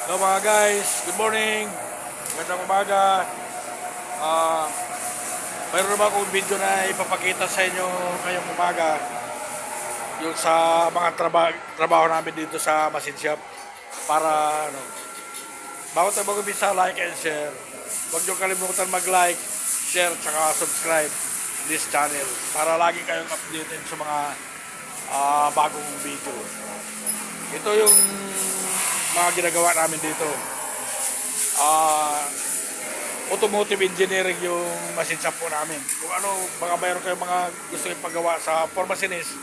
Hello mga guys, good morning. Magandang umaga. Ah, mayroon naman akong video na ipapakita sa inyo ngayong umaga. Yung sa mga trabaho namin dito sa machine shop. Para bawat tayo mag-umpisa, like and share. Huwag niyo kalimutan mag-like, share, tsaka subscribe this channel. Para lagi kayong updated sa mga bagong video. Ito yung mga ginagawa namin dito. Ah, automotive engineering yung machine shop po namin. Kung ano, baka mayroon kayong mga gusto ipagawa sa for machinist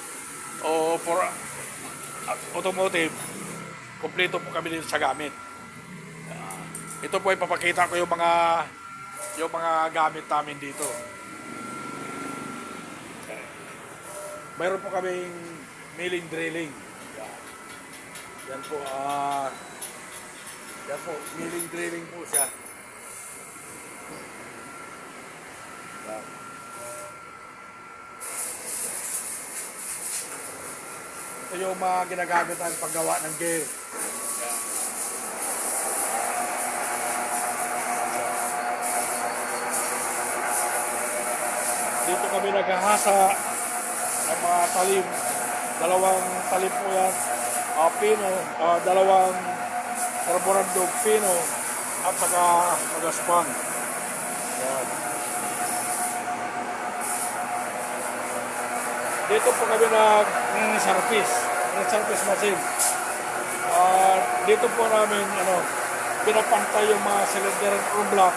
o for automotive, kompleto po kami dito sa gamit. Ito po ipapakita ko yung mga gamit namin dito. Mayroon po kaming milling drilling. Yan po, milling drilling po siya. Yan. Ito yung mga ginagamit ang paggawa ng gear. Yan. Dito kami naghahasa ng mga talim. Dalawang talim po yan. Pino, dalawang carborundum pino at saka magaspang. Yan. Dito po kami nag-service machine. Dito po namin pinapantay yung mga cylinder or block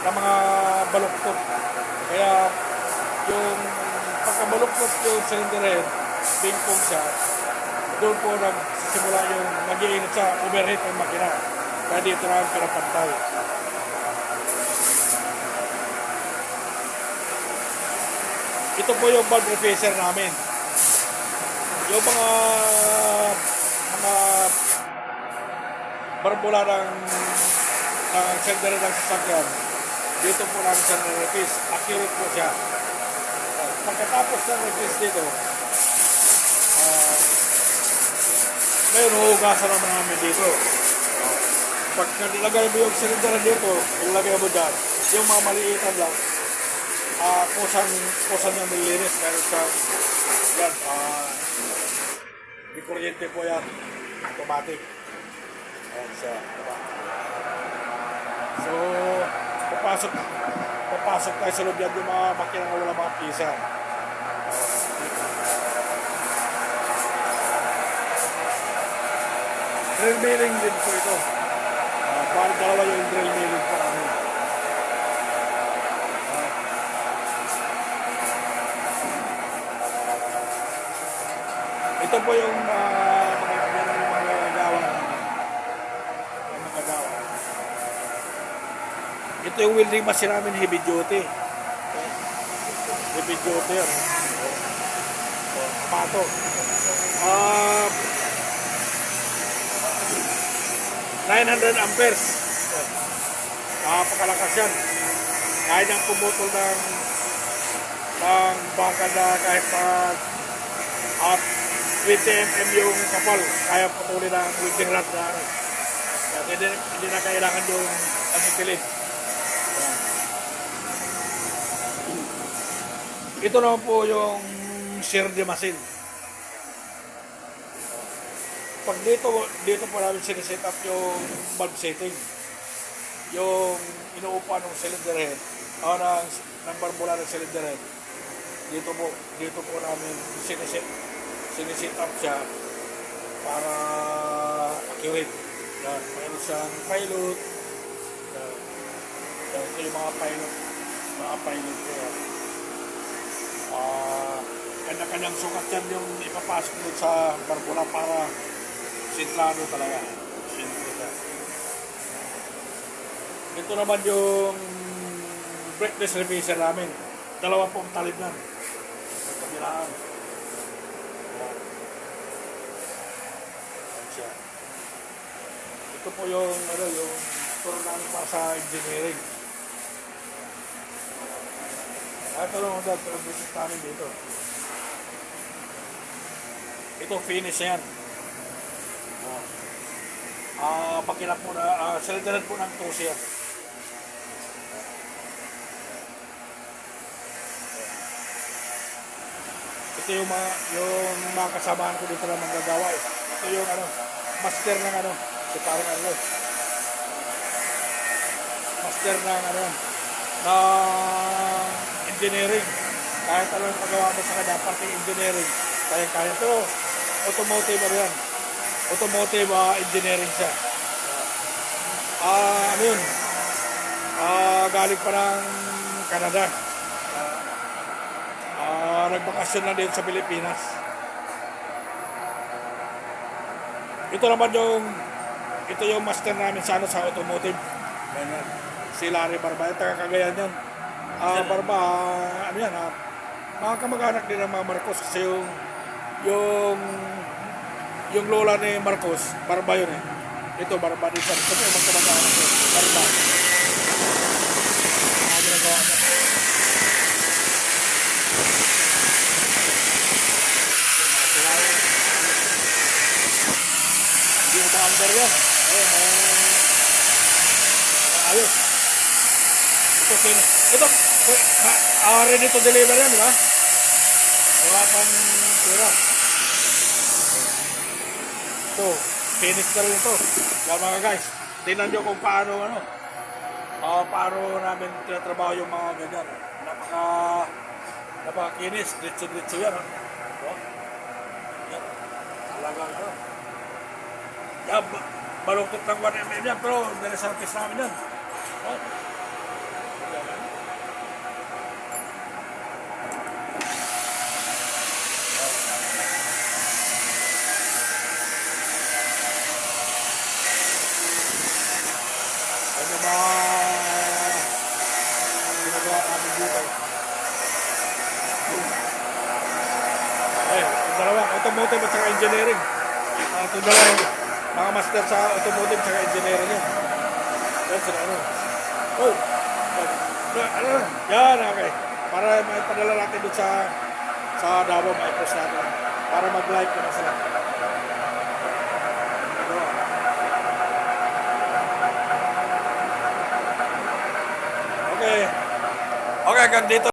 ng mga baluktot. Kaya yung pagkabaluktot yung cylinder head, bingkong siya, doon po nagsisimula yung nag-iinit sa overheat ng makina. Kaya dito namin pinapantay. Ito po yung valve refacer namin. Yung mga barbula ng cylinder ng sasakyan, dito po namin siya na-refuse. Accurate po siya. Pagkatapos ng refuse dito, ngayon huhugasan naman namin dito. Pag nilagay mo yung cylinder dito, ilagay mo dyan, yung mga maliitan lang, kusan yung nilinis. Meron siyang, yan, di kuryente po yan, automatic. Ayan siya. So, papasok tayo sa loob yan yung mga makina na wala mga pisa. Drill milling din po ito. Bali dalawa yung drill milling po namin. Ito po yung mga gawa. Ito yung welding machine namin, heavy duty. Heavy duty yan. Pato. 900 amperes. Napakalakas yan. Kaya niyang pumutol ng bangka na kahit at 20 mm yung kapal. Kaya putulin ng welding rod na hindi na kailangan yung asitilin. Ito naman po yung shear de machine. Pag dito po namin siniset up yung valve setting. Yung inuupa ng cylinder head ng barbula ng cylinder head. Dito po namin siniset up siya para accurate. Yan, mayroon siyang pilot. Ito yung mga pilot po yan. Kanya-kanyang sukat yan yung ipapasok doon sa barbula para sintrado talaga. Ito naman yung brake refacer namin. Dalawa pong talib lang. Kabilaan. Ito po yung turo namin para sa engineering. Ito lang ang business namin dito. Ito finish yan. pakilap muna, silindaran po ng 12 yan. Ito yung mga kasamahan ko dito na manggagawa eh. Ito yung master ng si parang master ng ng engineering. Kahit ano yung pagawa mo sa kanya, parting engineering, kaya-kaya. Pero automotive yan. Automotive engineering siya. Ano yun? Galing pa ng Canada. Nagbakasyon na din sa Pilipinas. Ito naman yung master namin sa automotive. Ganyan. Si Larry Barba, taga Cagayan yan. Barba, mga kamag-anak din ng mga Marcos kasi yung lola ni Marcos, Barba yun eh. Ito, Barba din siya. Ito yung mga kamag-anak ko, Barba. Ginagawa niya. Hindi mo ba-under yan? Ayos. Ito, ready to deliver yan, di ba? Wala pang tira. Ito, finish na rin ito. Yan mga guys, tingnan nyo kung paano namin tinatrabaho yung mga ganyan. Napakakinis, ditso-ditso yan. Yan, talagang yan, baluktot ng 1mm yan, pero nireservice namin yan. Ginagawa namin dito. Yung dalawa, automotive at saka engineering. Ito dalawa, mga master sa automotive at saka engineering yan. Yan sila yan, okay. Para may padala natin doon sa Davao, may post natin. Para mag-like ko na sila. Okay. Okay, hanggang dito.